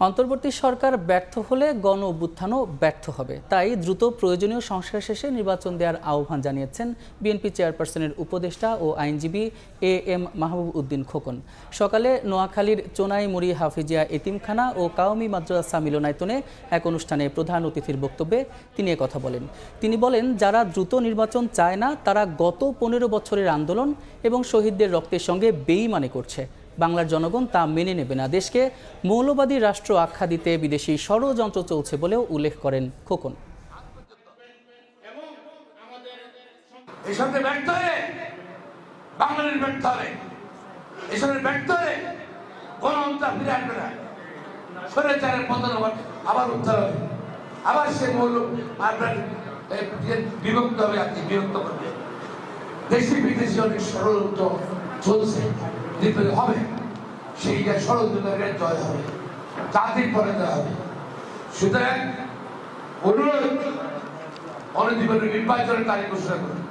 অন্তর্বর্তী সরকার ব্যর্থ হলে গণ অভ্যুত্থানও ব্যর্থ হবে, তাই দ্রুত প্রয়োজনীয় সংস্কার শেষে নির্বাচন দেওয়ার আহ্বান জানিয়েছেন বিএনপি চেয়ারপারসনের উপদেষ্টা ও আইনজীবী এএম মাহবুব উদ্দিন খোকন। সকালে নোয়াখালীর চোনাইমুড়ি হাফিজিয়া এতিমখানা ও কাওমি মাদ্রাসা মিলনায়তনে এক অনুষ্ঠানে প্রধান অতিথির বক্তব্যে তিনি কথা বলেন। তিনি বলেন, যারা দ্রুত নির্বাচন চায় না তারা গত 15 বছরের আন্দোলন এবং শহীদদের রক্তের সঙ্গে বেইমানি করছে। বাংলার জনগণ তা মেনে নেবে না। দেশকে মৌলবাদী রাষ্ট্র আখ্যা দিতে বিদেশি ষড়যন্ত্র চলছে বলেও উল্লেখ করেন খোকন। আবার সে বিভক্ত হবে, বিভক্ত করবে। দেশি বিদেশি অনেক ষড়যন্ত্র চলছে, হবে সেই ষড়যন্ত্রের জয় হবে, জাতির পরে দেওয়া হবে। সুতরাং অনুরোধ, অনধিবন নির্বাচনের তারিখ ঘোষণা করুন।